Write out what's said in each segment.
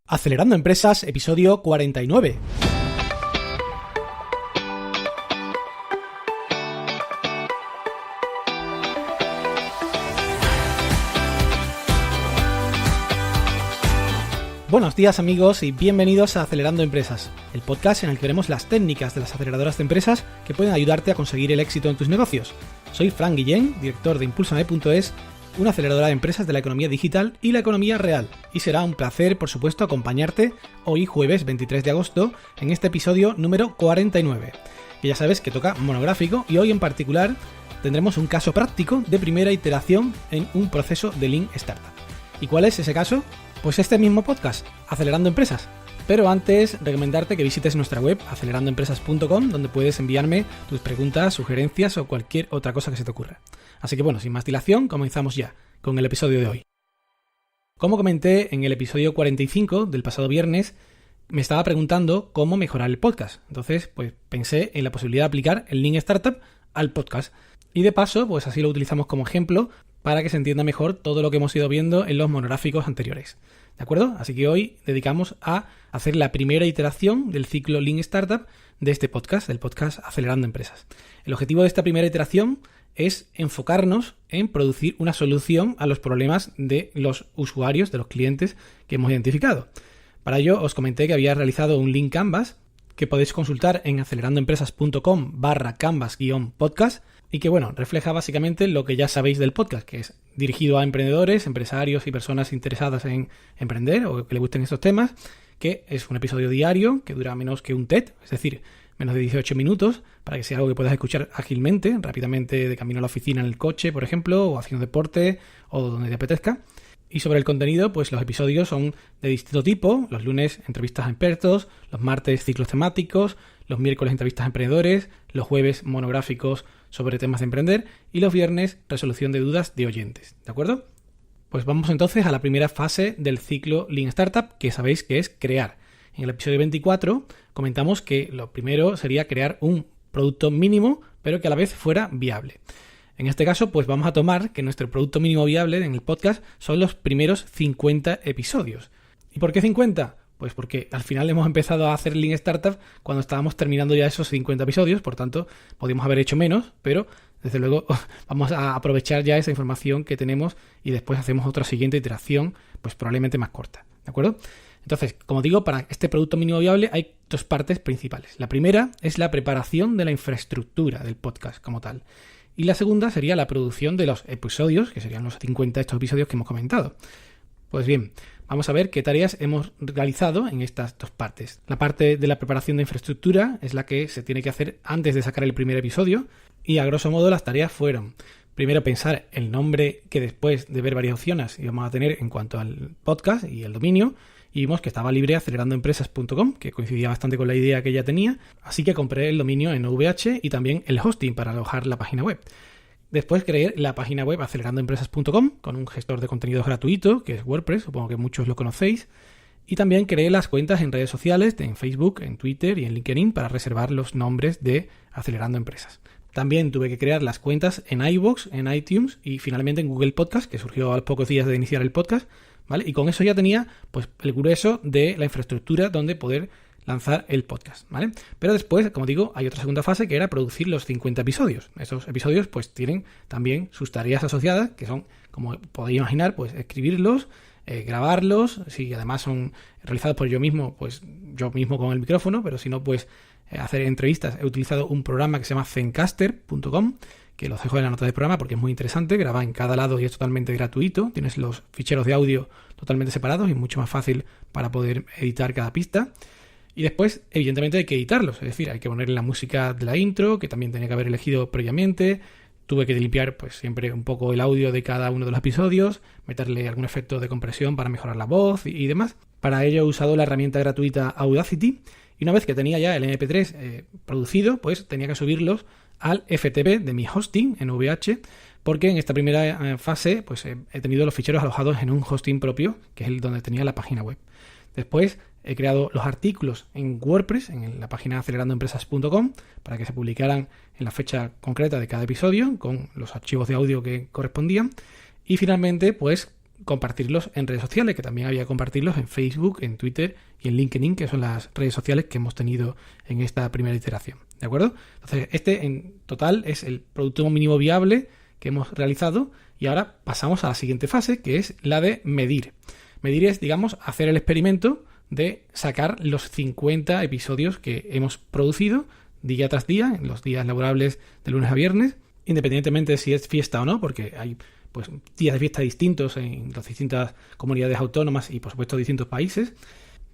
Acelerando Empresas, episodio 49. Buenos días amigos y bienvenidos a Acelerando Empresas, el podcast en el que veremos las técnicas de las aceleradoras de empresas que pueden ayudarte a conseguir el éxito en tus negocios. Soy Fran Guillén, director de Impulsame.es, una aceleradora de empresas de la economía digital y la economía real. Y será un placer, por supuesto, acompañarte hoy jueves 23 de agosto en este episodio número 49. Y ya sabes que toca monográfico y hoy en particular tendremos un caso práctico de primera iteración en un proceso de Lean Startup. ¿Y cuál es ese caso? Pues este mismo podcast, Acelerando Empresas. Pero antes, recomendarte que visites nuestra web, acelerandoempresas.com, donde puedes enviarme tus preguntas, sugerencias o cualquier otra cosa que se te ocurra. Así que bueno, sin más dilación, comenzamos ya con el episodio de hoy. Como comenté en el episodio 45 del pasado viernes, me estaba preguntando cómo mejorar el podcast. Entonces, pues pensé en la posibilidad de aplicar el Lean Startup al podcast. Y de paso, pues así lo utilizamos como ejemplo para que se entienda mejor todo lo que hemos ido viendo en los monográficos anteriores. ¿De acuerdo? Así que hoy dedicamos a hacer la primera iteración del ciclo Lean Startup de este podcast, del podcast Acelerando Empresas. El objetivo de esta primera iteración es enfocarnos en producir una solución a los problemas de los usuarios, de los clientes que hemos identificado. Para ello os comenté que había realizado un Lean Canvas que podéis consultar en acelerandoempresas.com/canvas-podcast y que bueno, refleja básicamente lo que ya sabéis del podcast, que es dirigido a emprendedores, empresarios y personas interesadas en emprender o que les gusten estos temas, que es un episodio diario que dura menos que un TED, es decir, menos de 18 minutos, para que sea algo que puedas escuchar ágilmente, rápidamente de camino a la oficina en el coche, por ejemplo, o haciendo deporte o donde te apetezca. Y sobre el contenido, pues los episodios son de distinto tipo. Los lunes, entrevistas a expertos, los martes, ciclos temáticos, los miércoles, entrevistas a emprendedores, los jueves, monográficos sobre temas de emprender y los viernes, resolución de dudas de oyentes. ¿De acuerdo? Pues vamos entonces a la primera fase del ciclo Lean Startup, que sabéis que es crear. En el episodio 24 comentamos que lo primero sería crear un producto mínimo, pero que a la vez fuera viable. En este caso, pues vamos a tomar que nuestro producto mínimo viable en el podcast son los primeros 50 episodios. ¿Y por qué 50? Pues porque al final hemos empezado a hacer Lean Startup cuando estábamos terminando ya esos 50 episodios, por tanto, podíamos haber hecho menos, pero desde luego vamos a aprovechar ya esa información que tenemos y después hacemos otra siguiente iteración, pues probablemente más corta, ¿de acuerdo? Entonces, como digo, para este producto mínimo viable hay dos partes principales. La primera es la preparación de la infraestructura del podcast como tal. Y la segunda sería la producción de los episodios, que serían los 50 estos episodios que hemos comentado. Pues bien, vamos a ver qué tareas hemos realizado en estas dos partes. La parte de la preparación de infraestructura es la que se tiene que hacer antes de sacar el primer episodio. Y a grosso modo las tareas fueron, primero pensar el nombre que después de ver varias opciones íbamos a tener en cuanto al podcast y el dominio. Y vimos que estaba libre acelerandoempresas.com, que coincidía bastante con la idea que ya tenía, así que compré el dominio en OVH y también el hosting para alojar la página web. Después creé la página web acelerandoempresas.com con un gestor de contenidos gratuito, que es WordPress, supongo que muchos lo conocéis, y también creé las cuentas en redes sociales, en Facebook, en Twitter y en LinkedIn para reservar los nombres de Acelerando Empresas. También tuve que crear las cuentas en iVoox, en iTunes y finalmente en Google Podcast, que surgió a los pocos días de iniciar el podcast, ¿vale? Y con eso ya tenía pues el grueso de la infraestructura donde poder lanzar el podcast, ¿vale? Pero después, como digo, hay otra segunda fase que era producir los 50 episodios. Esos episodios pues tienen también sus tareas asociadas, que son, como podéis imaginar, pues escribirlos, grabarlos, si además son realizados por yo mismo, pues yo mismo con el micrófono, pero si no, pues hacer entrevistas. He utilizado un programa que se llama Zencastr.com, que los dejo en la nota del programa porque es muy interesante, graba en cada lado y es totalmente gratuito, tienes los ficheros de audio totalmente separados y es mucho más fácil para poder editar cada pista. Y después, evidentemente, hay que editarlos, es decir, hay que ponerle la música de la intro, que también tenía que haber elegido previamente, tuve que limpiar pues siempre un poco el audio de cada uno de los episodios, meterle algún efecto de compresión para mejorar la voz y demás. Para ello he usado la herramienta gratuita Audacity y una vez que tenía ya el MP3 producido, pues tenía que subirlos al FTP de mi hosting en VH, porque en esta primera fase pues he tenido los ficheros alojados en un hosting propio, que es el donde tenía la página web. Después he creado los artículos en WordPress, en la página acelerandoempresas.com, para que se publicaran en la fecha concreta de cada episodio, con los archivos de audio que correspondían. Y finalmente, pues compartirlos en redes sociales, que también había que compartirlos en Facebook, en Twitter y en LinkedIn, que son las redes sociales que hemos tenido en esta primera iteración. ¿De acuerdo? Entonces, este en total es el producto mínimo viable que hemos realizado y ahora pasamos a la siguiente fase, que es la de medir. Medir es, digamos, hacer el experimento de sacar los 50 episodios que hemos producido día tras día, en los días laborables de lunes a viernes, independientemente de si es fiesta o no, porque hay pues días de fiesta distintos en las distintas comunidades autónomas y por supuesto distintos países.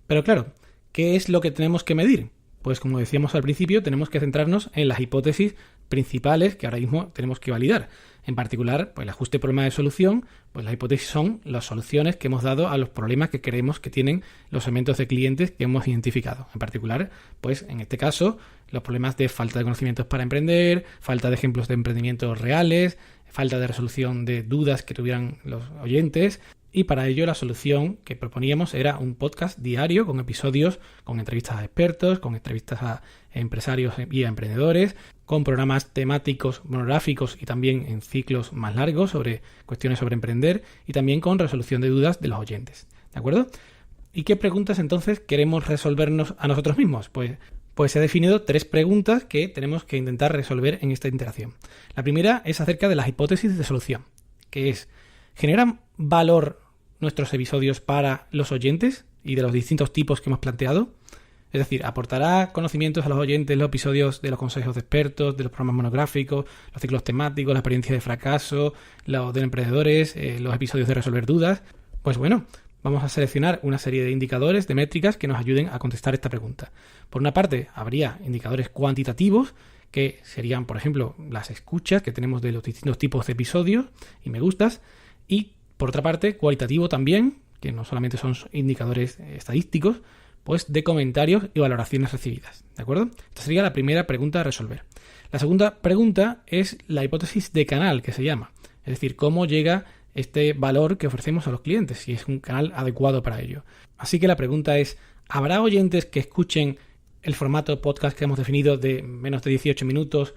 Pero claro, ¿qué es lo que tenemos que medir? Pues como decíamos al principio, tenemos que centrarnos en las hipótesis principales que ahora mismo tenemos que validar. En particular, pues el ajuste problema de solución, pues las hipótesis son las soluciones que hemos dado a los problemas que creemos que tienen los segmentos de clientes que hemos identificado. En particular, pues en este caso, los problemas de falta de conocimientos para emprender, falta de ejemplos de emprendimientos reales, falta de resolución de dudas que tuvieran los oyentes. Y para ello la solución que proponíamos era un podcast diario con episodios, con entrevistas a expertos, con entrevistas a empresarios y a emprendedores, con programas temáticos monográficos y también en ciclos más largos sobre cuestiones sobre emprender y también con resolución de dudas de los oyentes. ¿De acuerdo? ¿Y qué preguntas entonces queremos resolvernos a nosotros mismos? Pues he definido 3 preguntas que tenemos que intentar resolver en esta interacción. La primera es acerca de las hipótesis de solución, que es, ¿generan valor nuestros episodios para los oyentes y de los distintos tipos que hemos planteado? Es decir, ¿aportará conocimientos a los oyentes los episodios de los consejos de expertos, de los programas monográficos, los ciclos temáticos, la experiencia de fracaso, los de emprendedores, los episodios de resolver dudas? Pues bueno, vamos a seleccionar una serie de indicadores, de métricas que nos ayuden a contestar esta pregunta. Por una parte, habría indicadores cuantitativos, que serían, por ejemplo, las escuchas que tenemos de los distintos tipos de episodios y me gustas, y por otra parte, cualitativo también, que no solamente son indicadores estadísticos, pues de comentarios y valoraciones recibidas. ¿De acuerdo? Esta sería la primera pregunta a resolver. La segunda pregunta es la hipótesis de canal, que se llama. Es decir, cómo llega este valor que ofrecemos a los clientes, si es un canal adecuado para ello. Así que la pregunta es, ¿habrá oyentes que escuchen el formato podcast que hemos definido de menos de 18 minutos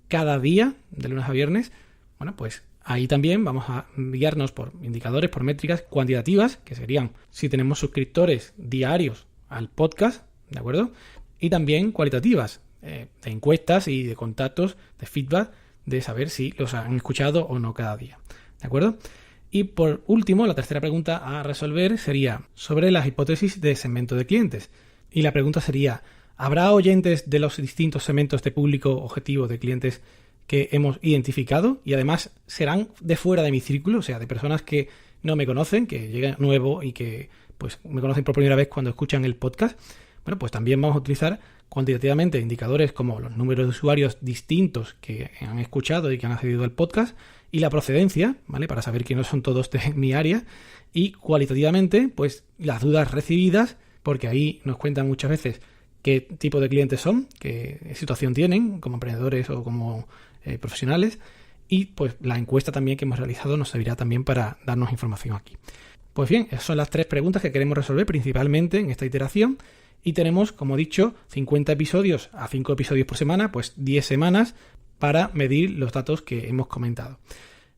cada día, de lunes a viernes? Bueno, pues ahí también vamos a guiarnos por indicadores, por métricas cuantitativas, que serían si tenemos suscriptores diarios al podcast, ¿de acuerdo? Y también cualitativas, de encuestas y de contactos, de feedback, de saber si los han escuchado o no cada día, ¿de acuerdo? Y por último, la tercera pregunta a resolver sería sobre las hipótesis de segmento de clientes. Y la pregunta sería, ¿habrá oyentes de los distintos segmentos de público objetivo de clientes que hemos identificado y además serán de fuera de mi círculo, o sea, de personas que no me conocen, que llegan nuevo y que pues me conocen por primera vez cuando escuchan el podcast? Bueno, pues también vamos a utilizar cuantitativamente indicadores como los números de usuarios distintos que han escuchado y que han accedido al podcast y la procedencia, ¿vale? Para saber que no son todos de mi área, y cualitativamente, pues las dudas recibidas, porque ahí nos cuentan muchas veces qué tipo de clientes son, qué situación tienen como emprendedores o como profesionales, y pues la encuesta también que hemos realizado nos servirá también para darnos información aquí. Pues bien, esas son las 3 preguntas que queremos resolver principalmente en esta iteración y tenemos, como he dicho, 50 episodios a 5 episodios por semana, pues 10 semanas para medir los datos que hemos comentado.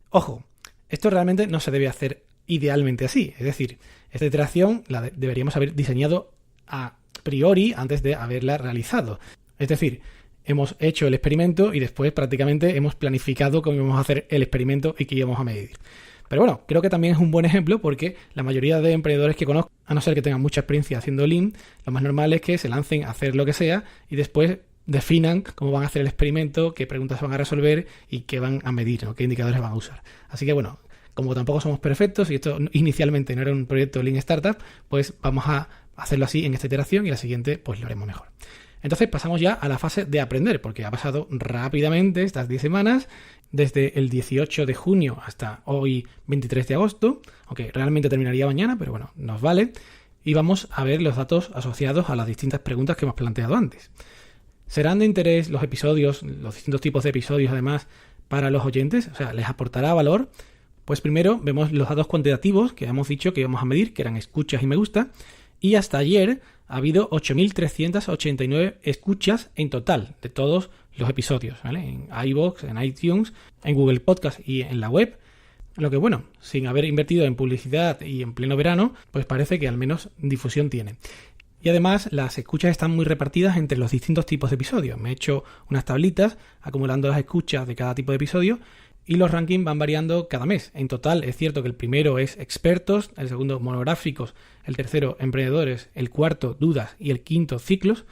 Ojo, esto realmente no se debe hacer idealmente así, es decir, esta iteración la deberíamos haber diseñado a priori antes de haberla realizado. Es decir, hemos hecho el experimento y después prácticamente hemos planificado cómo íbamos a hacer el experimento y qué íbamos a medir. Pero bueno, creo que también es un buen ejemplo porque la mayoría de emprendedores que conozco, a no ser que tengan mucha experiencia haciendo Lean, lo más normal es que se lancen a hacer lo que sea y después definan cómo van a hacer el experimento, qué preguntas van a resolver y qué van a medir, ¿no? Qué indicadores van a usar. Así que bueno, como tampoco somos perfectos y esto inicialmente no era un proyecto Lean Startup, pues vamos a hacerlo así en esta iteración y la siguiente pues lo haremos mejor. Entonces pasamos ya a la fase de aprender, porque ha pasado rápidamente estas 10 semanas, desde el 18 de junio hasta hoy 23 de agosto, aunque realmente terminaría mañana, pero bueno, nos vale, y vamos a ver los datos asociados a las distintas preguntas que hemos planteado antes. ¿Serán de interés los episodios, los distintos tipos de episodios además, para los oyentes? O sea, ¿les aportará valor? Pues primero vemos los datos cuantitativos que hemos dicho que íbamos a medir, que eran escuchas y me gusta, y hasta ayer ha habido 8.389 escuchas en total de todos los episodios, ¿vale? En iVoox, en iTunes, en Google Podcast y en la web. Lo que bueno, sin haber invertido en publicidad y en pleno verano, pues parece que al menos difusión tiene. Y además las escuchas están muy repartidas entre los distintos tipos de episodios. Me he hecho unas tablitas acumulando las escuchas de cada tipo de episodio y los rankings van variando cada mes. En total es cierto que el primero es expertos, el segundo monográficos, el tercero emprendedores, el cuarto dudas y el quinto ciclos.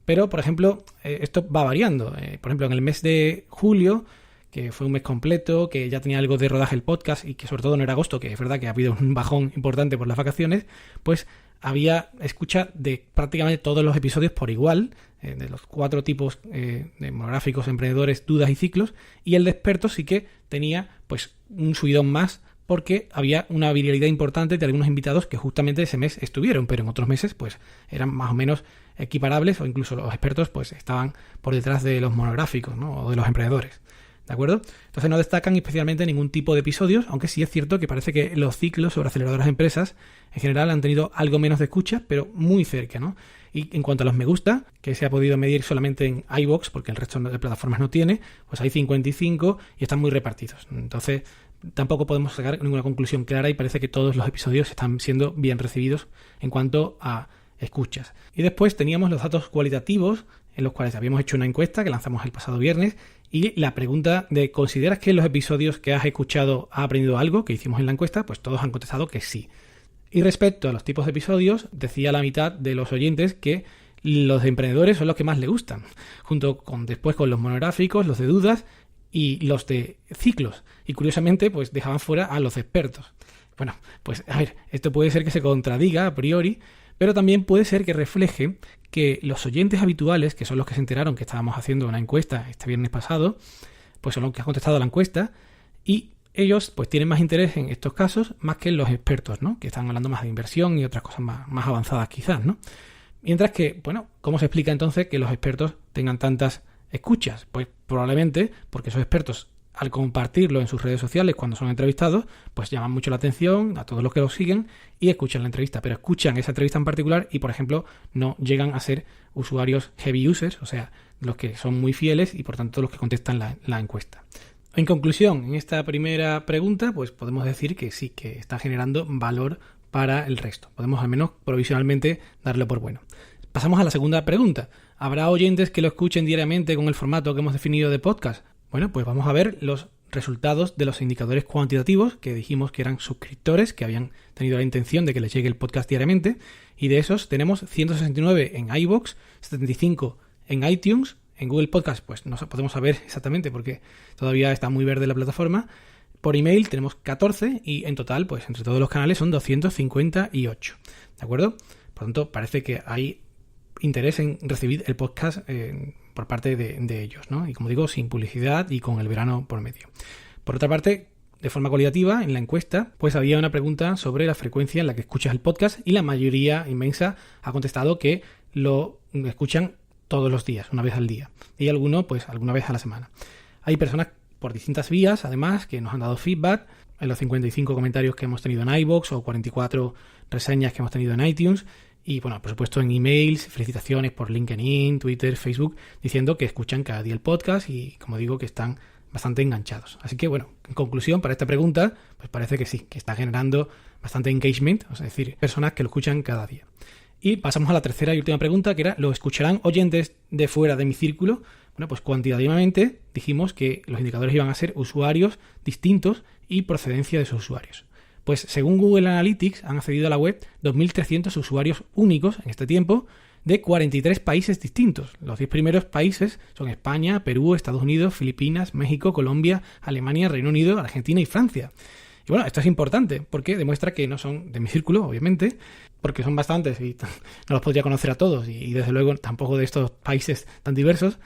Pero, por ejemplo, esto va variando. Por ejemplo, en el mes de julio, que fue un mes completo, que ya tenía algo de rodaje el podcast y que sobre todo no era agosto, que es verdad que ha habido un bajón importante por las vacaciones, pues había escucha de prácticamente todos los episodios por igual, de los 4 tipos de monográficos, emprendedores, dudas y ciclos, y el de expertos sí que tenía pues un subidón más porque había una viralidad importante de algunos invitados que justamente ese mes estuvieron, pero en otros meses pues eran más o menos equiparables o incluso los expertos pues estaban por detrás de los monográficos, ¿no? O de los emprendedores. ¿De acuerdo? Entonces no destacan especialmente ningún tipo de episodios, aunque sí es cierto que parece que los ciclos sobre aceleradoras de empresas en general han tenido algo menos de escucha, pero muy cerca, ¿no? Y en cuanto a los me gusta, que se ha podido medir solamente en iVoox, porque el resto de plataformas no tiene, pues hay 55 y están muy repartidos. Entonces tampoco podemos sacar ninguna conclusión clara y parece que todos los episodios están siendo bien recibidos en cuanto a escuchas. Y después teníamos los datos cualitativos, en los cuales habíamos hecho una encuesta que lanzamos el pasado viernes, y la pregunta de ¿consideras que en los episodios que has escuchado has aprendido algo? Que hicimos en la encuesta, pues todos han contestado que sí. Y respecto a los tipos de episodios, decía la mitad de los oyentes que los de emprendedores son los que más le gustan, junto con después con los monográficos, los de dudas y los de ciclos. Y curiosamente, pues dejaban fuera a los expertos. Bueno, pues a ver, esto puede ser que se contradiga a priori, pero también puede ser que refleje que los oyentes habituales, que son los que se enteraron que estábamos haciendo una encuesta este viernes pasado, pues son los que han contestado a la encuesta y ellos pues tienen más interés en estos casos más que los expertos, ¿no? Que están hablando más de inversión y otras cosas más avanzadas quizás, ¿no? Mientras que, bueno, ¿cómo se explica entonces que los expertos tengan tantas escuchas? Pues probablemente porque esos expertos, al compartirlo en sus redes sociales cuando son entrevistados, pues llaman mucho la atención a todos los que los siguen y escuchan la entrevista, pero escuchan esa entrevista en particular y, por ejemplo, no llegan a ser usuarios heavy users, o sea, los que son muy fieles y, por tanto, los que contestan la encuesta. En conclusión, en esta primera pregunta, pues podemos decir que sí, que está generando valor para el resto. Podemos al menos provisionalmente darlo por bueno. Pasamos a la segunda pregunta. ¿Habrá oyentes que lo escuchen diariamente con el formato que hemos definido de podcast? Bueno, pues vamos a ver los resultados de los indicadores cuantitativos que dijimos que eran suscriptores, que habían tenido la intención de que les llegue el podcast diariamente, y de esos tenemos 169 en iVoox, 75 en iTunes, en Google Podcast pues no podemos saber exactamente porque todavía está muy verde la plataforma. Por email tenemos 14 y en total pues entre todos los canales son 258, ¿de acuerdo? Por lo tanto parece que hay interés en recibir el podcast por parte de ellos, ¿no? Y como digo, sin publicidad y con el verano por medio. Por otra parte, de forma cualitativa, en la encuesta, pues había una pregunta sobre la frecuencia en la que escuchas el podcast y la mayoría inmensa ha contestado que lo escuchan todos los días, una vez al día. Y alguno, pues alguna vez a la semana. Hay personas por distintas vías, además, que nos han dado feedback en los 55 comentarios que hemos tenido en iVoox o 44 reseñas que hemos tenido en iTunes. Y bueno, por supuesto en emails, felicitaciones por LinkedIn, Twitter, Facebook, diciendo que escuchan cada día el podcast y, como digo, que están bastante enganchados. Así que bueno, en conclusión, para esta pregunta, pues parece que sí, que está generando bastante engagement, es decir, personas que lo escuchan cada día. Y pasamos a la tercera y última pregunta, que era, ¿lo escucharán oyentes de fuera de mi círculo? Bueno, pues cuantitativamente dijimos que los indicadores iban a ser usuarios distintos y procedencia de sus usuarios. Pues según Google Analytics han accedido a la web 2.300 usuarios únicos en este tiempo de 43 países distintos. Los 10 primeros países son España, Perú, Estados Unidos, Filipinas, México, Colombia, Alemania, Reino Unido, Argentina y Francia. Y bueno, esto es importante porque demuestra que no son de mi círculo, obviamente, porque son bastantes y no los podría conocer a todos y desde luego tampoco de estos países tan diversos.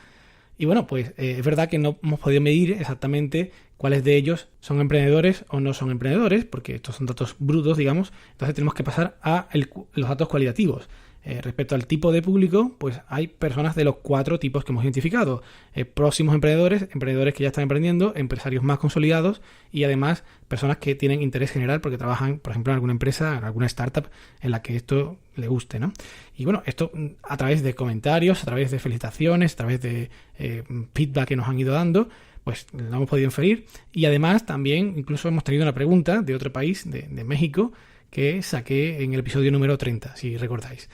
Y bueno, pues es verdad que no hemos podido medir exactamente cuáles de ellos son emprendedores o no son emprendedores, porque estos son datos brutos, digamos. Entonces tenemos que pasar a los datos cualitativos. Respecto al tipo de público, pues hay personas de los 4 tipos que hemos identificado. Próximos emprendedores, emprendedores que ya están emprendiendo, empresarios más consolidados y además personas que tienen interés general porque trabajan, por ejemplo, en alguna empresa, en alguna startup en la que esto le guste, ¿no? Y bueno, esto a través de comentarios, a través de felicitaciones, a través de feedback que nos han ido dando, pues lo hemos podido inferir. Y además también incluso hemos tenido una pregunta de otro país, de México, que saqué en el episodio número 30, si recordáis.